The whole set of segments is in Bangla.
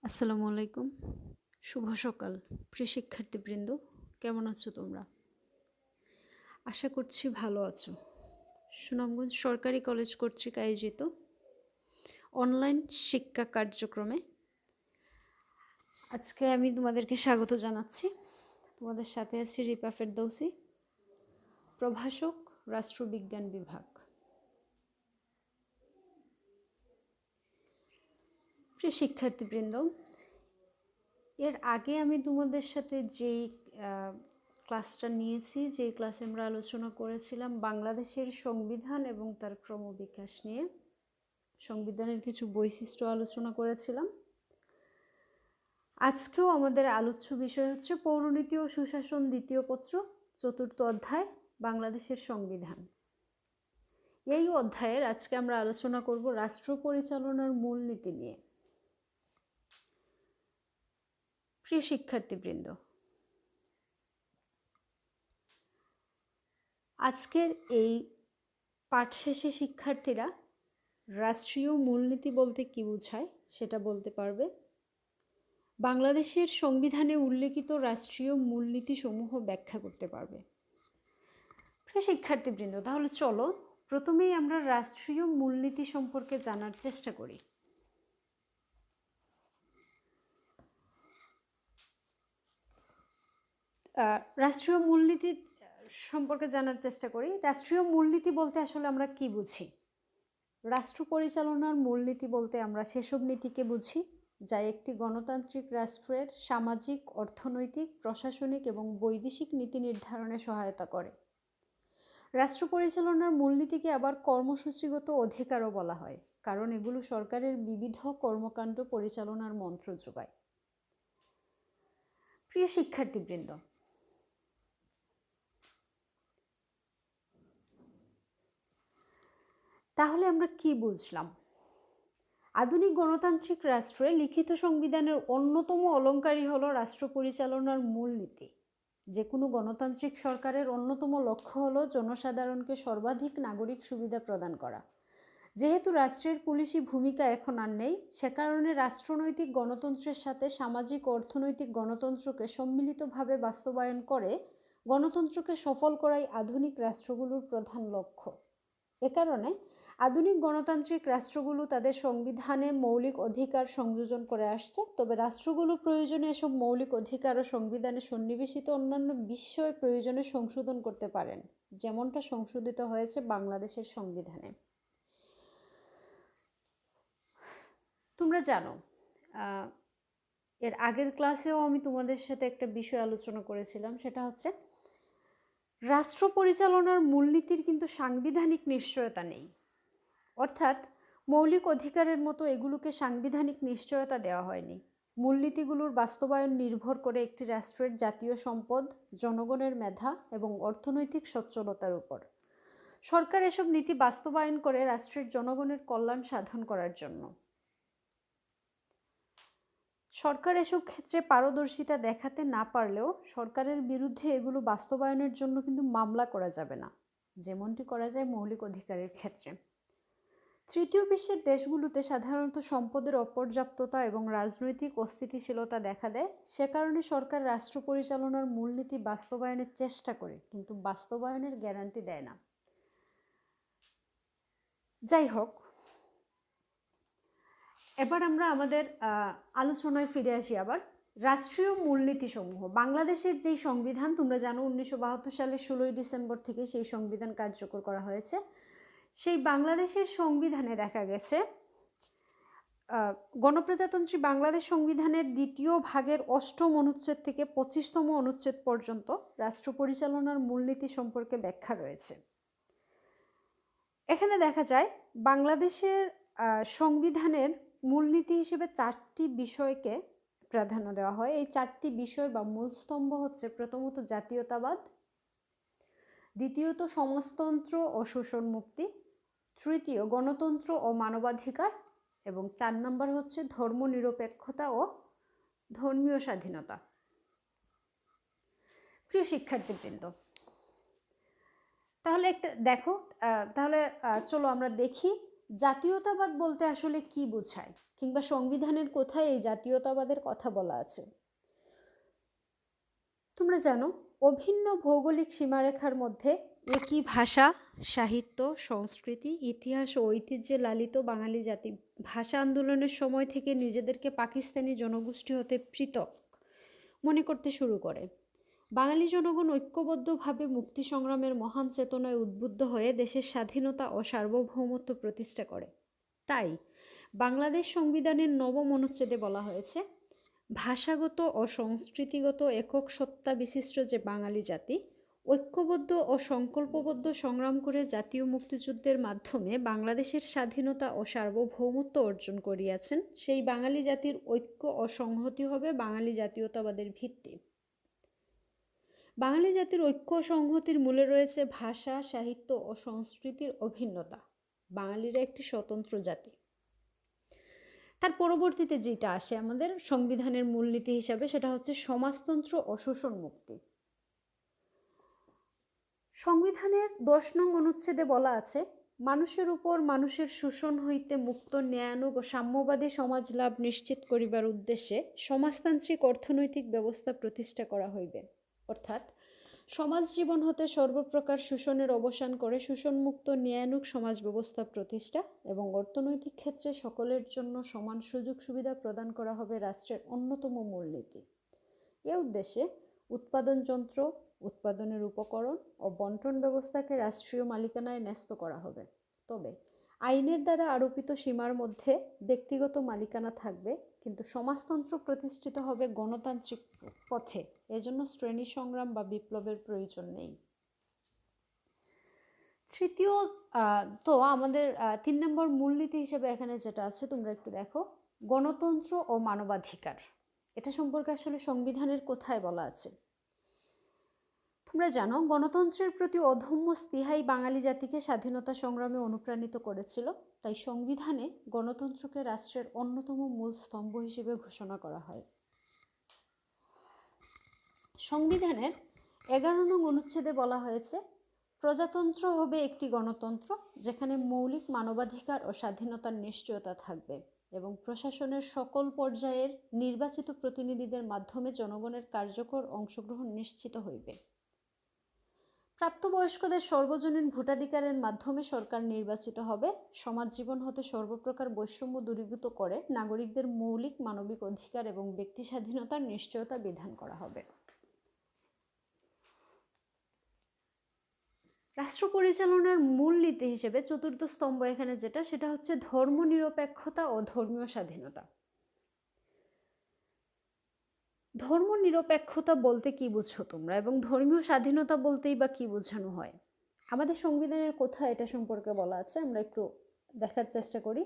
আসসালামু আলাইকুম। শুভ সকাল। প্রিয় শিক্ষার্থীবৃন্দ, কেমন আছো তোমরা? আশা করছি ভালো আছো। সুনামগঞ্জ সরকারি কলেজ কর্তৃক আয়োজিত অনলাইন শিক্ষা কার্যক্রমে আজকে আমি তোমাদেরকে স্বাগত জানাচ্ছি। তোমাদের সাথে আছি রিপা ফেরদৌসী, প্রভাষক, রাষ্ট্রবিজ্ঞান বিভাগ। প্রিয় শিক্ষার্থীবৃন্দ, এর আগে আমি তোমাদের সাথে যেই ক্লাসটা নিয়েছি, যেই ক্লাসে আমরা আলোচনা করেছিলাম বাংলাদেশের সংবিধান এবং তার ক্রমবিকাশ নিয়ে, সংবিধানের কিছু বৈশিষ্ট্য আলোচনা করেছিলাম। আজকেও আমাদের আলোচ্য বিষয় হচ্ছে পৌরনীতি ও সুশাসন, দ্বিতীয় পত্র, চতুর্থ অধ্যায়, বাংলাদেশের সংবিধান। এই অধ্যায়ের আজকে আমরা আলোচনা করব রাষ্ট্র পরিচালনার মূলনীতি নিয়ে। প্রিয় শিক্ষার্থীবৃন্দ, আজকের এই পাঠ শেষে শিক্ষার্থীরা রাষ্ট্রীয় মূলনীতি বলতে কী বোঝায় সেটা বলতে পারবে। বাংলাদেশের সংবিধানে উল্লেখিত রাষ্ট্রীয় মূলনীতিসমূহ ব্যাখ্যা করতে পারবে। প্রিয় শিক্ষার্থীবৃন্দ, তাহলে চলো প্রথমেই আমরা রাষ্ট্রীয় মূলনীতি সম্পর্কে জানার চেষ্টা করি। রাষ্ট্রীয় মূলনীতি সম্পর্কে জানার চেষ্টা করি। রাষ্ট্রীয় মূলনীতি বলতে আসলে আমরা কি বুঝি? রাষ্ট্র পরিচালনার মূলনীতি বলতে আমরা সেসব নীতিকে বুঝি যা একটি গণতান্ত্রিক রাষ্ট্রের সামাজিক, অর্থনৈতিক, প্রশাসনিক এবং বৈদেশিক নীতি নির্ধারণে সহায়তা করে। রাষ্ট্র পরিচালনার মূলনীতিকে আবার কর্মসূচিগত অধিকারও বলা হয়, কারণ এগুলো সরকারের বিবিধ কর্মকাণ্ড পরিচালনার মন্ত্র যোগায়। প্রিয় শিক্ষার্থীবৃন্দ, তাহলে আমরা কি বুঝলাম? আধুনিক গণতান্ত্রিক রাষ্ট্রে লিখিত সংবিধানের অন্যতম অলংকারই হলো রাষ্ট্র পরিচালনার মূলনীতি। যে কোনো গণতান্ত্রিক সরকারের অন্যতম লক্ষ্য হলো জনসাধারণকে সর্বাধিক নাগরিক সুবিধা প্রদান করা। যেহেতু রাষ্ট্রের পুলিশি ভূমিকা এখন আর নেই, সে কারণে রাষ্ট্রনৈতিক গণতন্ত্রের সাথে সামাজিক অর্থনৈতিক গণতন্ত্রকে সম্মিলিতভাবে বাস্তবায়ন করে গণতন্ত্রকে সফল করাই আধুনিক রাষ্ট্রগুলোর প্রধান লক্ষ্য। এ কারণে আধুনিক গণতান্ত্রিক রাষ্ট্রগুলো তাদের সংবিধানে মৌলিক অধিকার সংযোজন করে আসছে, তবে রাষ্ট্রগুলো প্রয়োজনে এসব মৌলিক অধিকার ও সংবিধানে সন্নিবেশিত অন্যান্য বিষয় প্রয়োজনে সংশোধন করতে পারেন, যেমনটা সংশোধিত হয়েছে বাংলাদেশের সংবিধানে। তোমরা জানো, এর আগের ক্লাসেও আমি তোমাদের সাথে একটা বিষয় আলোচনা করেছিলাম, সেটা হচ্ছে রাষ্ট্র পরিচালনার মূলনীতির কিন্তু সাংবিধানিক নিশ্চয়তা নেই। অর্থাৎ মৌলিক অধিকারের মতো এগুলোকে সাংবিধানিক নিশ্চয়তা দেওয়া হয়নি। মূলনীতিগুলোর বাস্তবায়ন নির্ভর করে একটি রাষ্ট্রের জাতীয় সম্পদ, জনগণের মেধা এবং অর্থনৈতিক সচ্ছলতার উপর। সরকার এসব নীতি বাস্তবায়ন করে রাষ্ট্রের জনগণের কল্যাণ সাধন করার জন্য। সরকার এসব ক্ষেত্রে পারদর্শিতা দেখাতে না পারলেও সরকারের বিরুদ্ধে এগুলো বাস্তবায়নের জন্য কিন্তু মামলা করা যাবে না, যেমনটি করা যায় মৌলিক অধিকারের ক্ষেত্রে। তৃতীয় বিশ্বের দেশগুলোতে সাধারণত সম্পদের অপর্যাপ্ততা এবং রাজনৈতিক অস্থিতিশীলতা দেখা দেয়। সে কারণে সরকার রাষ্ট্র পরিচালনার মূলনীতি বাস্তবায়নের চেষ্টা করে, কিন্তু বাস্তবায়নের গ্যারান্টি দেয় না। যাই হোক, এবার আমরা আমাদের আলোচনায় ফিরে আসি। আবার রাষ্ট্রীয় মূলনীতি সমূহ। বাংলাদেশের যেই সংবিধান, তোমরা জানো 1972 সালের 16 ডিসেম্বর থেকে সেই সংবিধান কার্যকর করা হয়েছে। সেই বাংলাদেশের সংবিধানে দেখা গেছে গণপ্রজাতন্ত্রী বাংলাদেশ সংবিধানের 2য় ভাগের 8ম অনুচ্ছেদ থেকে 25তম অনুচ্ছেদ পর্যন্ত রাষ্ট্র পরিচালনার মূলনীতি সম্পর্কে ব্যাখ্যা রয়েছে। এখানে দেখা যায় বাংলাদেশের সংবিধানের মূলনীতি হিসেবে 4টি বিষয়কে প্রাধান্য দেওয়া হয়। এই 4টি বিষয় বা মূল স্তম্ভ হচ্ছে, প্রথমত জাতীয়তাবাদ, দ্বিতীয়ত সমাজতন্ত্র ও শোষণ মুক্তি, তৃতীয় গণতন্ত্র ও মানবাধিকার, এবং 4 নম্বর হচ্ছে ধর্মনিরপেক্ষতা ও ধর্মীয় স্বাধীনতা। প্রিয় শিক্ষার্থীবৃন্দ, তাহলে একটা দেখো, তাহলে চলো আমরা দেখি জাতীয়তাবাদ বলতে আসলে কি বোঝায়, কিংবা সংবিধানের কোথায় এই জাতীয়তাবাদের কথা বলা আছে? তোমরা জানো, অভিন্ন ভৌগোলিক সীমারেখার মধ্যে একই ভাষা, সাহিত্য, সংস্কৃতি, ইতিহাস ও ঐতিহ্যে লালিত বাঙালি জাতি ভাষা আন্দোলনের সময় থেকে নিজেদেরকে পাকিস্তানি জনগোষ্ঠী হতে পৃথক মনে করতে শুরু করে। বাঙালি জনগণ ঐক্যবদ্ধভাবে মুক্তি সংগ্রামের মহান চেতনায় উদ্বুদ্ধ হয়ে দেশের স্বাধীনতা ও সার্বভৌমত্ব প্রতিষ্ঠা করে। তাই বাংলাদেশ সংবিধানের নবম অনুচ্ছেদে বলা হয়েছে, ভাষাগত ও সংস্কৃতিগত একক সত্তা বিশিষ্ট যে বাঙালি জাতি ঐক্যবদ্ধ ও সংকল্পবদ্ধ সংগ্রাম করে জাতীয় মুক্তিযুদ্ধের মাধ্যমে বাংলাদেশের স্বাধীনতা ও সার্বভৌমত্ব অর্জন করিয়াছেন, সেই বাঙালি জাতির ঐক্য ও সংহতি হবে বাঙালি জাতীয়তাবাদের ভিত্তি। বাঙালি জাতির ঐক্য ও সংহতির মূলে রয়েছে ভাষা, সাহিত্য ও সংস্কৃতির অভিন্নতা। বাঙালিরা একটি স্বতন্ত্র জাতি। তার পরবর্তীতে যেটা আসে আমাদের সংবিধানের মূলনীতি হিসাবে, সেটা হচ্ছে সমাজতন্ত্র ও শোষণ মুক্তি। সংবিধানের 10 নং অনুচ্ছেদে বলা আছে, মানুষের উপর মানুষের শোষণ হইতে মুক্ত, ন্যায়ানুগ ও সাম্যবাদী সমাজ লাভ নিশ্চিত করিবার উদ্দেশ্যে সমাজতান্ত্রিক অর্থনৈতিক ব্যবস্থা প্রতিষ্ঠা করা হইবে। অর্থাৎ সমাজ জীবন হতে সর্বপ্রকার শোষণের অবসান করে শোষণমুক্ত ন্যায়ানুগ সমাজ ব্যবস্থা প্রতিষ্ঠা এবং অর্থনৈতিক ক্ষেত্রে সকলের জন্য সমান সুযোগ সুবিধা প্রদান করা হবে রাষ্ট্রের অন্যতম মূলনীতি। এ উদ্দেশ্যে উৎপাদন যন্ত্র, উৎপাদনের উপকরণ ও বন্টন ব্যবস্থাকে রাষ্ট্রীয় মালিকানায় ন্যস্ত করা হবে। তবে আইনের দ্বারা আরোপিত সীমার মধ্যে ব্যক্তিগত মালিকানা থাকবে, কিন্তু সমাজতন্ত্র প্রতিষ্ঠিত হবে গণতান্ত্রিক পথে। এজন্য শ্রেণী সংগ্রাম বা বিপ্লবের প্রয়োজন নেই। তৃতীয় তো আমাদের 3 নম্বর মূলনীতি হিসেবে এখানে যেটা আছে তোমরা একটু দেখো, গণতন্ত্র ও মানবাধিকার। এটা সম্পর্কে আসলে সংবিধানের কোথায় বলা আছে? তোমরা জানো, গণতন্ত্রের প্রতি অধম্য স্পৃহাই বাঙালি জাতিকে স্বাধীনতা সংগ্রামে অনুপ্রাণিত করেছিল। তাই সংবিধানে গণতন্ত্রকে রাষ্ট্রের অন্যতম মূল স্তম্ভ হিসেবে ঘোষণা করা হয়। সংবিধানের 11 নং অনুচ্ছেদে বলা হয়েছে, প্রজাতন্ত্র হবে একটি গণতন্ত্র যেখানে মৌলিক মানবাধিকার ও স্বাধীনতার নিশ্চয়তা থাকবে এবং প্রশাসনের সকল পর্যায়ের নির্বাচিত প্রতিনিধিদের মাধ্যমে জনগণের কার্যকর অংশগ্রহণ নিশ্চিত হইবে। প্রাপ্তবয়স্কদের সর্বজনীন ভোটাধিকারের মাধ্যমে সরকার নির্বাচিত হবে। সমাজ জীবন হতে সর্বপ্রকার বৈষম্য দূরীভূত করে নাগরিকদের মৌলিক মানবিক অধিকার এবং ব্যক্তি স্বাধীনতার নিশ্চয়তা বিধান করা হবে। রাষ্ট্র পরিচালনার মূলনীতি হিসেবে চতুর্থ স্তম্ভ এখানে যেটা, সেটা হচ্ছে ধর্মনিরপেক্ষতা ও ধর্মীয় স্বাধীনতা। ধর্মনিরপেক্ষতা বলতে কি বুঝছো তোমরা, এবং ধর্মীয় স্বাধীনতা বলতেই বা কি বোঝানো হয়? আমাদের সংবিধানের কোথায় এটা সম্পর্কে বলা আছে আমরা একটু দেখার চেষ্টা করি।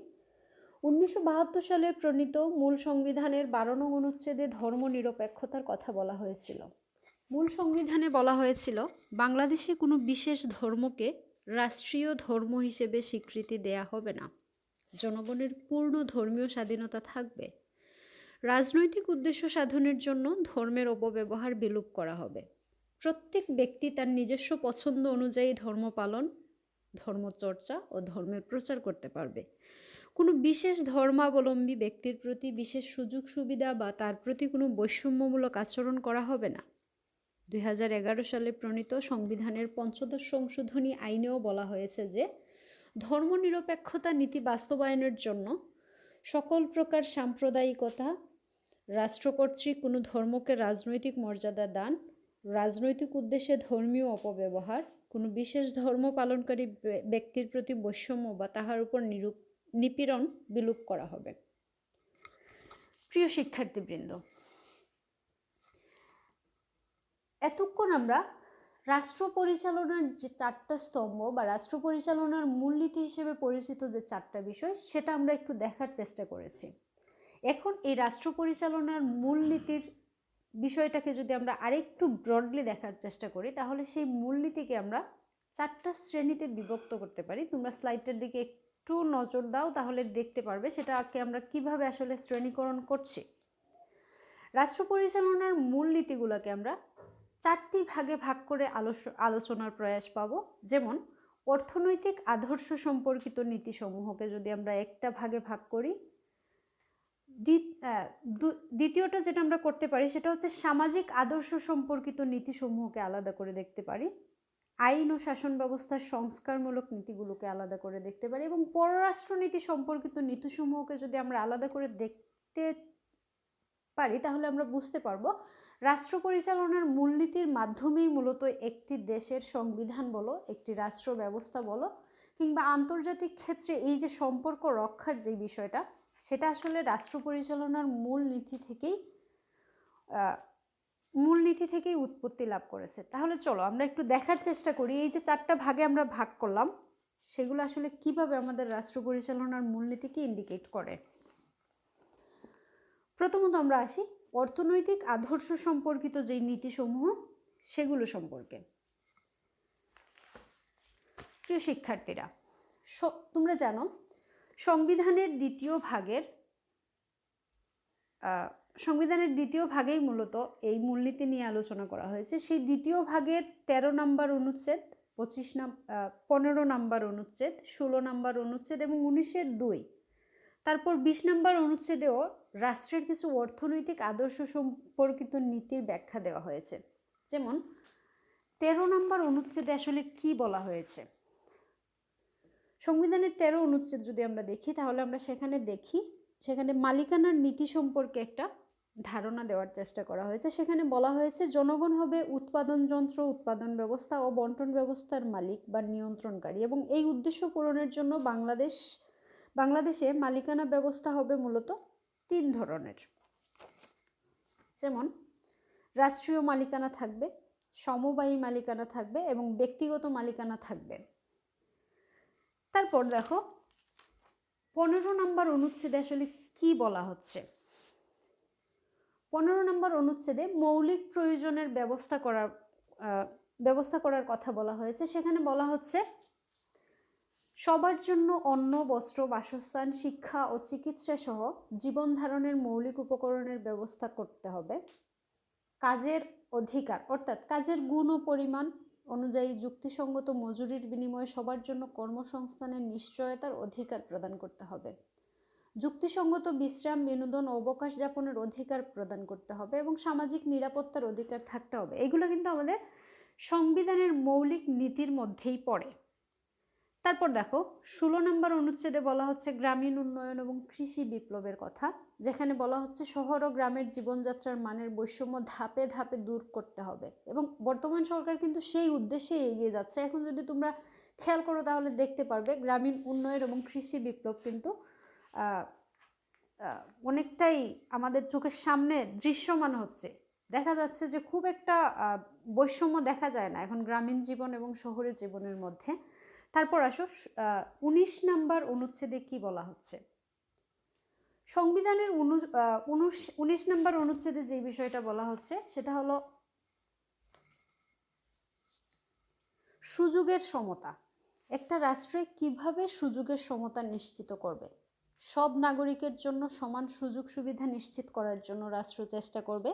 1972 সালে প্রণীত মূল সংবিধানের 12 নং অনুচ্ছেদে ধর্মনিরপেক্ষতার কথা বলা হয়েছিল। মূল সংবিধানে বলা হয়েছিল, বাংলাদেশে কোনো বিশেষ ধর্মকে রাষ্ট্রীয় ধর্ম হিসেবে স্বীকৃতি দেয়া হবে না। জনগণের পূর্ণ ধর্মীয় স্বাধীনতা থাকবে। রাজনৈতিক উদ্দেশ্য সাধনের জন্য ধর্মের অপব্যবহার বিলোপ করা হবে। প্রত্যেক ব্যক্তি তার নিজস্ব পছন্দ অনুযায়ী ধর্ম পালন, ধর্মচর্চা ও ধর্মের প্রচার করতে পারবে। কোনো বিশেষ ধর্মাবলম্বী ব্যক্তির প্রতি বিশেষ সুযোগ সুবিধা বা তার প্রতি কোনো বৈষম্যমূলক আচরণ করা হবে না। 2011 সালে প্রণীত সংবিধানের 5ম সংশোধনী আইনেও বলা হয়েছে যে, ধর্মনিরপেক্ষতা নীতি বাস্তবায়নের জন্য সকল প্রকার সাম্প্রদায়িকতা, রাষ্ট্র কর্তৃক কোনো ধর্মকে রাজনৈতিক মর্যাদা দান, রাজনৈতিক উদ্দেশ্যে ধর্মীয় অপব্যবহার, কোনো বিশেষ ধর্ম পালনকারী ব্যক্তির প্রতি বৈষম্য বা তাহার উপর নিপীড়ন বিলোপ করা হবে। প্রিয় শিক্ষার্থীবৃন্দ, এতক্ষণ আমরা রাষ্ট্র পরিচালনার যে 4টা স্তম্ভ বা রাষ্ট্র পরিচালনার মূলনীতি হিসেবে পরিচিত যে 4টা বিষয়, সেটা আমরা একটু দেখার চেষ্টা করেছি। এখন এই রাষ্ট্র পরিচালনার মূলনীতির বিষয়টাকে যদি আমরা আরেকটু ব্রডলি দেখার চেষ্টা করি, তাহলে সেই মূলনীতিকে আমরা 4টা শ্রেণীতে বিভক্ত করতে পারি। তোমরা স্লাইডটার দিকে একটু নজর দাও, তাহলে দেখতে পারবে সেটাকে আমরা কিভাবে আসলে শ্রেণীকরণ করছি। রাষ্ট্র পরিচালনার মূলনীতিগুলোকে আমরা 4টি ভাগে ভাগ করে আলোচনার প্রয়াস পাবো। যেমন অর্থনৈতিক আদর্শ সম্পর্কিত নীতিসমূহকে যদি আমরা একটা ভাগে ভাগ করি, দ্বিতীয়টা যেটা আমরা করতে পারি সেটা হচ্ছে সামাজিক আদর্শ সম্পর্কিত নীতিসমূহকে আলাদা করে দেখতে পারি, আইন ও শাসন ব্যবস্থার সংস্কারমূলক নীতিগুলোকে আলাদা করে দেখতে পারি, এবং পররাষ্ট্রনীতি সম্পর্কিত নীতিসমূহকে যদি আমরা আলাদা করে দেখতে পারি তাহলে আমরা বুঝতে পারবো রাষ্ট্র পরিচালনার মূলনীতির মাধ্যমেই মূলত একটি দেশের সংবিধান বলো, একটি রাষ্ট্র ব্যবস্থা বলো, কিংবা আন্তর্জাতিক ক্ষেত্রে এই যে সম্পর্ক রক্ষার যে বিষয়টা, সেটা আসলে রাষ্ট্র পরিচালনার মূলনীতি থেকেই উৎপত্তি লাভ করেছে। তাহলে চলো আমরা একটু দেখার চেষ্টা করি এই যে 4টা ভাগে আমরা ভাগ করলাম সেগুলো আসলে কিভাবে আমাদের রাষ্ট্র পরিচালনার মূলনীতিকে ইন্ডিকেট করে। প্রথমত আমরা আসি অর্থনৈতিক আদর্শ সম্পর্কিত যে নীতিসমূহ সেগুলো সম্পর্কে। প্রিয় শিক্ষার্থীরা, তোমরা জানো সংবিধানের দ্বিতীয় ভাগেই মূলত এই মূলনীতি নিয়ে আলোচনা করা হয়েছে। সেই দ্বিতীয় ভাগের 13 নম্বর অনুচ্ছেদ, 15 নম্বর অনুচ্ছেদ, 16 নম্বর অনুচ্ছেদ এবং 19-এর 2, তারপর 20 নম্বর অনুচ্ছেদেও রাষ্ট্রের কিছু অর্থনৈতিক আদর্শ সম্পর্কিত নীতির ব্যাখ্যা দেওয়া হয়েছে। যেমন 13 নম্বর অনুচ্ছেদে আসলে কি বলা হয়েছে। সংবিধানের 13 অনুচ্ছেদ যদি আমরা দেখি তাহলে আমরা সেখানে মালিকানার নীতি সম্পর্কে একটা ধারণা দেওয়ার চেষ্টা করা হয়েছে। সেখানে বলা হয়েছে জনগণ হবে উৎপাদন যন্ত্র, উৎপাদন ব্যবস্থা ও বন্টন ব্যবস্থার মালিক বা নিয়ন্ত্রণকারী, এবং এই উদ্দেশ্য পূরণের জন্য বাংলাদেশে মালিকানা ব্যবস্থা হবে মূলত 3 ধরনের। যেমন রাষ্ট্রীয় মালিকানা থাকবে, সমবায়ী মালিকানা থাকবে এবং ব্যক্তিগত মালিকানা থাকবে। তারপর দেখো 15 নম্বর অনুচ্ছেদে আসলে কি বলা হচ্ছে। 15 নম্বর অনুচ্ছেদে মৌলিক প্রয়োজনের ব্যবস্থা করার কথা বলা হয়েছে। সেখানে বলা হচ্ছে সবার জন্য অন্ন, বস্ত্র, বাসস্থান, শিক্ষা ও চিকিৎসা সহ জীবন ধারণের মৌলিক উপকরণের ব্যবস্থা করতে হবে। কাজের অধিকার অর্থাৎ কাজের গুণ ও পরিমাণ অনুযায়ী যুক্তিসঙ্গত মজুরির বিনিময়ে সবার জন্য কর্মসংস্থানের নিশ্চয়তার অধিকার প্রদান করতে হবে। যুক্তিসঙ্গত বিশ্রাম, বিনোদন ও অবকাশ যাপনের অধিকার প্রদান করতে হবে এবং সামাজিক নিরাপত্তার অধিকার থাকতে হবে। এগুলো কিন্তু আমাদের সংবিধানের মৌলিক নীতির মধ্যেই পড়ে। তারপর দেখো 16 নম্বর অনুচ্ছেদে বলা হচ্ছে গ্রামীণ উন্নয়ন এবং কৃষি বিপ্লবের কথা, যেখানে বলা হচ্ছে শহর ও গ্রামের জীবনযাত্রার মানের বৈষম্য ধাপে ধাপে দূর করতে হবে, এবং বর্তমান সরকার কিন্তু সেই উদ্দেশ্যে এগিয়ে যাচ্ছে। এখন যদি তোমরা খেয়াল করো তাহলে দেখতে পারবে গ্রামীণ উন্নয়ন এবং কৃষি বিপ্লব কিন্তু অনেকটাই আমাদের চোখের সামনে দৃশ্যমান হচ্ছে। দেখা যাচ্ছে যে খুব একটা বৈষম্য দেখা যায় না এখন গ্রামীণ জীবন এবং শহরের জীবনের মধ্যে। তারপর আসো 19 নম্বর অনুচ্ছেদে কি বলা হচ্ছে। সংবিধানের 19 নম্বর অনুচ্ছেদে যে বিষয়টা বলা হচ্ছে সেটা হলো সুযোগের সমতা। একটা রাষ্ট্রে কিভাবে সুযোগের সমতা নিশ্চিত করবে। সব নাগরিকের জন্য সমান সুযোগ সুবিধা নিশ্চিত করার জন্য রাষ্ট্র চেষ্টা করবে।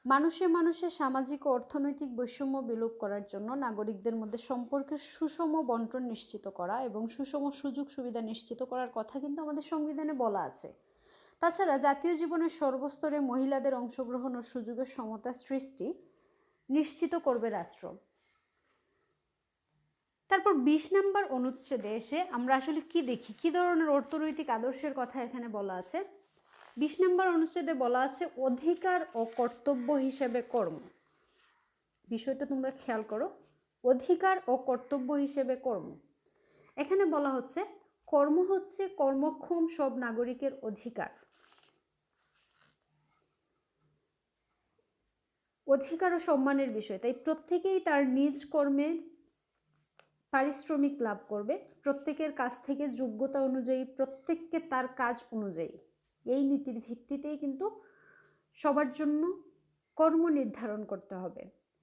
মানুষে সামাজিক ও অর্থনৈতিক বৈষম্য বিলোপ করার জন্য নাগরিকদের মধ্যে সম্পর্কের সুষম বন্টন নিশ্চিত করা এবং সুষম সুযোগ সুবিধা নিশ্চিত করার কথা কিন্তু আমাদের সংবিধানে বলা আছে। তাছাড়া জাতীয় জীবনের সর্বস্তরে মহিলাদের অংশগ্রহণ ও সুযোগের সমতা সৃষ্টি নিশ্চিত করবে রাষ্ট্র। তারপর 20 নম্বর অনুচ্ছেদে এসে আমরা আসলে কি দেখি, কি ধরনের অর্থনৈতিক আদর্শের কথা এখানে বলা আছে। 20 নম্বর অনুচ্ছেদে বলা আছে অধিকার ও কর্তব্য হিসেবে কর্ম। বিষয়টা তোমরা খেয়াল করো, অধিকার ও কর্তব্য হিসেবে কর্ম। এখানে বলা হচ্ছে কর্ম হচ্ছে কর্মক্ষম সব নাগরিকের অধিকার। অধিকার ও সম্মানের বিষয়, তাই প্রত্যেকেই তার নিজ কর্মে পারিশ্রমিক লাভ করবে, প্রত্যেকের কাছ থেকে যোগ্যতা অনুযায়ী, প্রত্যেককে তার কাজ অনুযায়ী। এই নীতির ভিত্তিতেই কিন্তু সবার জন্য কর্ম নির্ধারণ করতে হবে।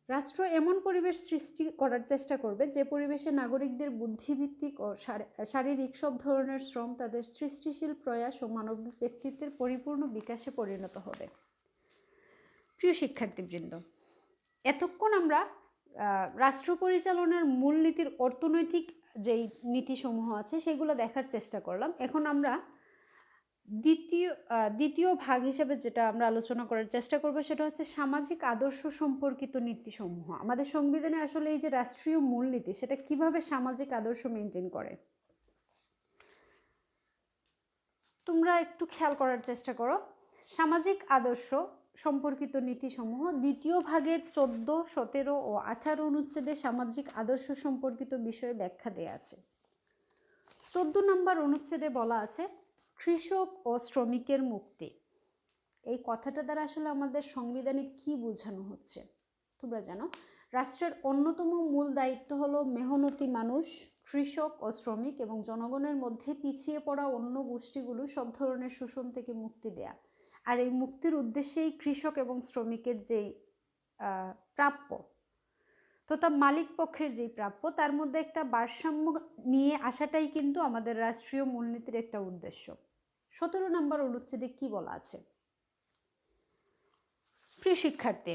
রাষ্ট্র এমন পরিবেশ সৃষ্টি করার চেষ্টা করবে যে পরিবেশে নাগরিকদের বুদ্ধিভিত্তিক ও শারীরিক সব ধরনের শ্রম তাদের সৃষ্টিশীল প্রয়াস ও মানবিক ব্যক্তিত্বের পরিপূর্ণ বিকাশে পরিণত হবে। প্রিয় শিক্ষার্থীবৃন্দ, এতক্ষণ আমরা রাষ্ট্র পরিচালনার মূলনীতির অর্থনৈতিক যেই নীতিসমূহ আছে সেগুলো দেখার চেষ্টা করলাম। এখন আমরা দ্বিতীয় ভাগ হিসেবে যেটা আমরা আলোচনা করার চেষ্টা করব সেটা হচ্ছে সামাজিক আদর্শ সম্পর্কিত নীতিসমূহ। আমাদের সংবিধানে আসলে এই যে রাষ্ট্রীয় মূলনীতি সেটা কিভাবে সামাজিক আদর্শ মেনটেন করে, তোমরা একটু খেয়াল করার চেষ্টা করো। সামাজিক আদর্শ সম্পর্কিত নীতিসমূহ দ্বিতীয় ভাগের 14, 17 ও 18 অনুচ্ছেদে সামাজিক আদর্শ সম্পর্কিত বিষয়ে ব্যাখ্যা দেয়া আছে। 14 নম্বর অনুচ্ছেদে বলা আছে কৃষক ও শ্রমিকের মুক্তি। এই কথাটা দ্বারা আসলে আমাদের সংবিধানে কি বোঝানো হচ্ছে তোমরা জানো? রাষ্ট্রের অন্যতম মূল দায়িত্ব হলো মেহনতি মানুষ, কৃষক ও শ্রমিক এবং জনগণের মধ্যে পিছিয়ে পড়া অন্য গোষ্ঠীগুলো সব ধরনের শোষণ থেকে মুক্তি দেয়া। আর এই মুক্তির উদ্দেশ্যেই কৃষক এবং শ্রমিকের যেই প্রাপ্য তথা মালিক পক্ষের যেই প্রাপ্য তার মধ্যে একটা ভারসাম্য নিয়ে আসাটাই কিন্তু আমাদের রাষ্ট্রীয় মূলনীতির একটা উদ্দেশ্য। 17 নম্বর অনুচ্ছেদে কি বলা আছে? প্রিয় শিক্ষার্থী,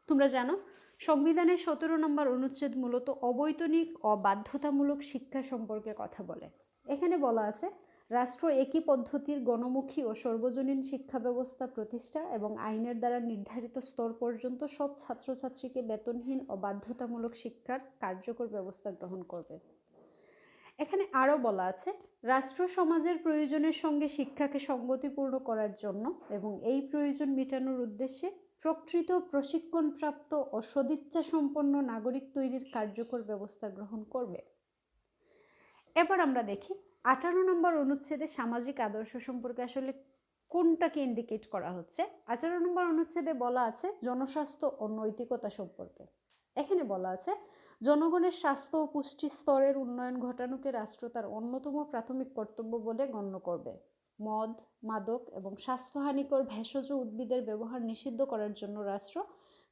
তোমরা জানো সংবিধানের 17 নম্বর অনুচ্ছেদ মূলত অবৈতনিক ও বাধ্যতামূলক শিক্ষা সম্পর্কে কথা বলে। এখানে বলা আছে রাষ্ট্র একই পদ্ধতির গণমুখী ও সর্বজনীন শিক্ষা ব্যবস্থা প্রতিষ্ঠা এবং আইনের দ্বারা নির্ধারিত স্তর পর্যন্ত সব ছাত্রছাত্রীকে বেতনহীন ও বাধ্যতামূলক শিক্ষার কার্যকর ব্যবস্থা গ্রহণ করবে। এখানে আরও বলা আছে রাষ্ট্র সমাজের প্রয়োজনের সঙ্গে শিক্ষাকে সঙ্গতিপূর্ণ করার জন্য এবং এই প্রয়োজন মেটানোর উদ্দেশ্যে প্রকৃত প্রশিক্ষণপ্রাপ্ত ও সদিচ্ছা সম্পন্ন নাগরিক তৈরির কার্যকর ব্যবস্থা গ্রহণ করবে। এবার আমরা দেখি 18 নম্বর অনুচ্ছেদে সামাজিক আদর্শ সম্পর্কে আসলে কোনটাকে ইন্ডিকেট করা হচ্ছে। 18 নম্বর অনুচ্ছেদে বলা আছে জনস্বাস্থ্য ও নৈতিকতা সম্পর্কে। এখানে বলা আছে জনগণের স্বাস্থ্য ও পুষ্টি স্তরের উন্নয়ন ঘটানোকে রাষ্ট্র তার অন্যতম প্রাথমিক কর্তব্য বলে গণ্য করবে। মদ, মাদক এবং স্বাস্থ্যহানিকর ভেষজ উদ্ভিদের ব্যবহার নিষিদ্ধ করার জন্য রাষ্ট্র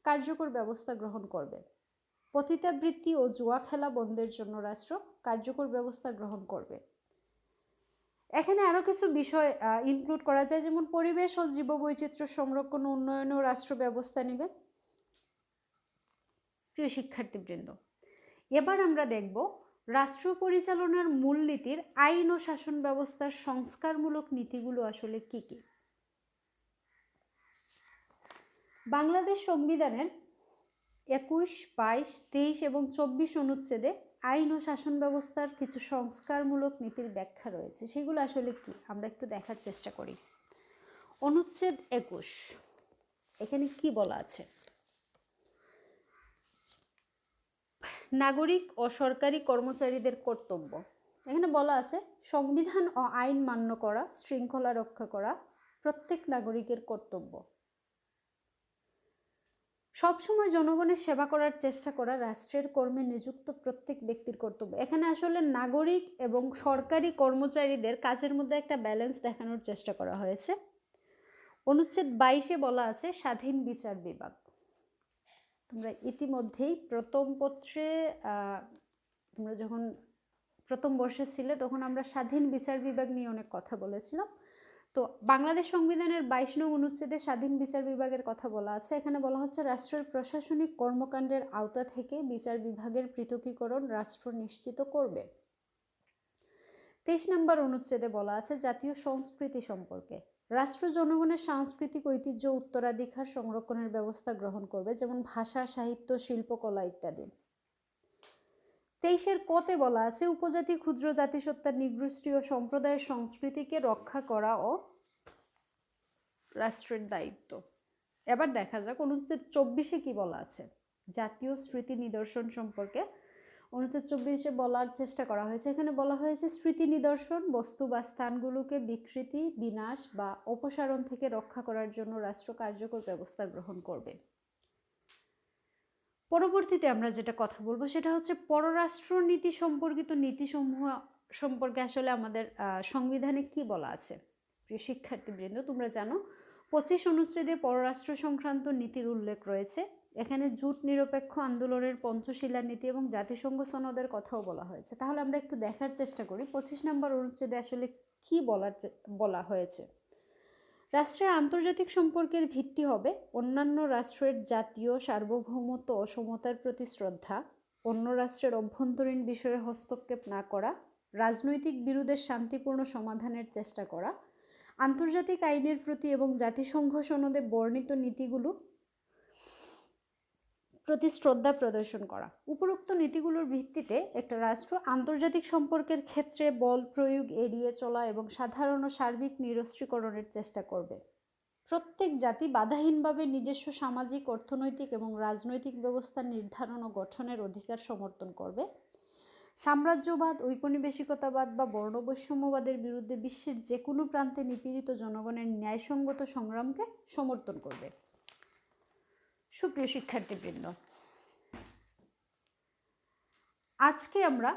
কার্যকর ব্যবস্থা গ্রহণ করবে। পতিতাবৃত্তি ও জুয়া খেলা বন্ধের জন্য রাষ্ট্র কার্যকর ব্যবস্থা গ্রহণ করবে। এখানে আরও কিছু বিষয় ইনক্লুড করা যায়, যেমন পরিবেশ ও জীববৈচিত্র্য সংরক্ষণ ও উন্নয়নেও রাষ্ট্র ব্যবস্থা নেবে। প্রিয় শিক্ষার্থীবৃন্দ, এবার আমরা দেখব রাষ্ট্র পরিচালনার মূলনীতির আইন ও শাসন ব্যবস্থার সংস্কারমূলক নীতিগুলো আসলে কি কি। বাংলাদেশ সংবিধানের 21, 22, 23 এবং 24 অনুচ্ছেদে আইন ও শাসন ব্যবস্থার কিছু সংস্কারমূলক নীতির ব্যাখ্যা রয়েছে। সেগুলো আসলে কি আমরা একটু দেখার চেষ্টা করি। অনুচ্ছেদ 21, এখানে কি বলা আছে? নাগরিক ও সরকারি কর্মচারীদের কর্তব্য। এখানে বলা আছে সংবিধান ও আইন মান্য করা, শৃঙ্খলা রক্ষা করা প্রত্যেক নাগরিকের কর্তব্য। সবসময় জনগণের সেবা করার চেষ্টা করা রাষ্ট্রের কর্মে নিযুক্ত প্রত্যেক ব্যক্তির কর্তব্য। এখানে আসলে নাগরিক এবং সরকারি কর্মচারীদের কাজের মধ্যে একটা ব্যালেন্স দেখানোর চেষ্টা করা হয়েছে। অনুচ্ছেদ 22-এ বলা আছে স্বাধীন বিচার বিভাগ। তোমরা ইতিমধ্যেই প্রথম পত্রে তোমরা যখন প্রথম বর্ষে ছিলে তখন আমরা স্বাধীন বিচার বিভাগ নিয়ে অনেক কথা বলেছিলাম। তো বাংলাদেশ সংবিধানের 22 নং অনুচ্ছেদে স্বাধীন বিচার বিভাগের কথা বলা আছে। এখানে বলা হচ্ছে রাষ্ট্রের প্রশাসনিক কর্মকাণ্ডের আওতা থেকে বিচার বিভাগের পৃথকীকরণ রাষ্ট্র নিশ্চিত করবে। 23 নম্বর অনুচ্ছেদে বলা আছে জাতীয় সংস্কৃতি সম্পর্কে। রাষ্ট্র জনগণের সাংস্কৃতিক ঐতিহ্য উত্তরাধিকার সংরক্ষণের ব্যবস্থা গ্রহণ করবে, যেমন ভাষা, সাহিত্য, শিল্পকলা ইত্যাদি। 23-এর ক-তে বলা আছে উপজাতি, ক্ষুদ্র জাতিসত্তার, নৃগোষ্ঠী ও সম্প্রদায়ের সংস্কৃতিকে রক্ষা করা ও রাষ্ট্রের দায়িত্ব। এবার দেখা যাক অনুচ্ছেদ 24-এ কি বলা আছে জাতীয় স্মৃতি নিদর্শন সম্পর্কে। অনুচ্ছেদ 24-এ বলার চেষ্টা করা হয়েছে, এখানে বলা হয়েছে স্মৃতি নিদর্শন বস্তু বা স্থানগুলোকে বিকৃতি, বিনাশ বা অপসারণ থেকে রক্ষা করার জন্য রাষ্ট্র কার্যকর ব্যবস্থা গ্রহণ করবে। পরবর্তীতে আমরা যেটা কথা বলবো সেটা হচ্ছে পররাষ্ট্র নীতি সম্পর্কিত নীতিসমূহ সম্পর্কে আসলে আমাদের সংবিধানে কি বলা আছে। প্রিয় শিক্ষার্থীবৃন্দ, তোমরা জানো 25 অনুচ্ছেদে পররাষ্ট্র সংক্রান্ত নীতির উল্লেখ রয়েছে। এখানে জুট নিরপেক্ষ আন্দোলনের পঞ্চশীলা নীতি এবং জাতিসংঘ সনদের কথাও বলা হয়েছে। তাহলে আমরা একটু দেখার চেষ্টা করি 25 নম্বর অনুচ্ছেদে আসলে কি বলা হয়েছে। রাষ্ট্রের আন্তর্জাতিক সম্পর্কের ভিত্তি হবে অন্যান্য রাষ্ট্রের জাতীয় সার্বভৌমত্ব ও সমতার প্রতি শ্রদ্ধা, অন্য রাষ্ট্রের অভ্যন্তরীণ বিষয়ে হস্তক্ষেপ না করা, রাজনৈতিক বিরোধের শান্তিপূর্ণ সমাধানের চেষ্টা করা, আন্তর্জাতিক আইনের প্রতি এবং জাতিসংঘ সনদে বর্ণিত নীতিগুলো প্রতি শ্রদ্ধা প্রদর্শন করা। উপরোক্ত নীতিগুলোর ভিত্তিতে একটা রাষ্ট্র আন্তর্জাতিক সম্পর্কের ক্ষেত্রে বল প্রয়োগ এড়িয়ে চলা এবং সাধারণ ও সার্বিক নিরস্ত্রীকরণের চেষ্টা করবে। প্রত্যেক জাতি বাধাহীনভাবে নিজস্ব সামাজিক, অর্থনৈতিক এবং রাজনৈতিক ব্যবস্থা নির্ধারণ ও গঠনের অধিকার সমর্থন করবে। সাম্রাজ্যবাদ, ঔপনিবেশিকতাবাদ বা বর্ণবৈষম্যবাদের বিরুদ্ধে বিশ্বের যে কোনো প্রান্তে নিপীড়িত জনগণের ন্যায়সঙ্গত সংগ্রামকে সমর্থন করবে। সুপ্রিয় শিক্ষার্থীবৃন্দ, আজকে আমরা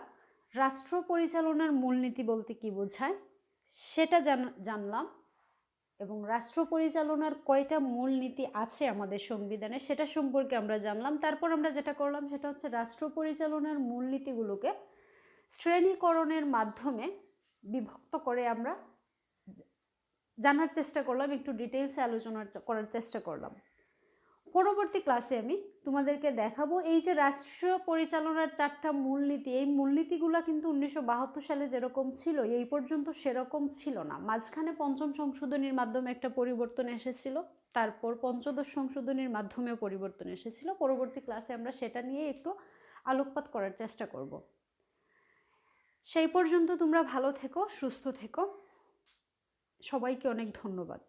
রাষ্ট্র পরিচালনার মূলনীতি বলতে কি বোঝায় সেটা জানলাম, এবং রাষ্ট্র পরিচালনার কয়টা মূলনীতি আছে আমাদের সংবিধানে সেটা সম্পর্কে আমরা জানলাম। তারপর আমরা যেটা করলাম সেটা হচ্ছে রাষ্ট্র পরিচালনার মূলনীতিগুলোকে শ্রেণীকরণের মাধ্যমে বিভক্ত করে আমরা জানার চেষ্টা করলাম, একটু ডিটেলসে আলোচনা করার চেষ্টা করলাম। পরবর্তী ক্লাসে আমি তোমাদেরকে দেখাবো এই যে রাষ্ট্র পরিচালনার 4টা মূলনীতি, এই মূলনীতিগুলো কিন্তু 1972 সালে যেরকম ছিল এই পর্যন্ত সেরকম ছিল না। মাঝখানে 5ম সংশোধনীর মাধ্যমে একটা পরিবর্তন এসেছিল, তারপর 5ম সংশোধনীর মাধ্যমেও পরিবর্তন এসেছিল। পরবর্তী ক্লাসে আমরা সেটা নিয়ে একটু আলোকপাত করার চেষ্টা করব। সেই পর্যন্ত তোমরা ভালো থেকো, সুস্থ থেকো। সবাইকে অনেক ধন্যবাদ।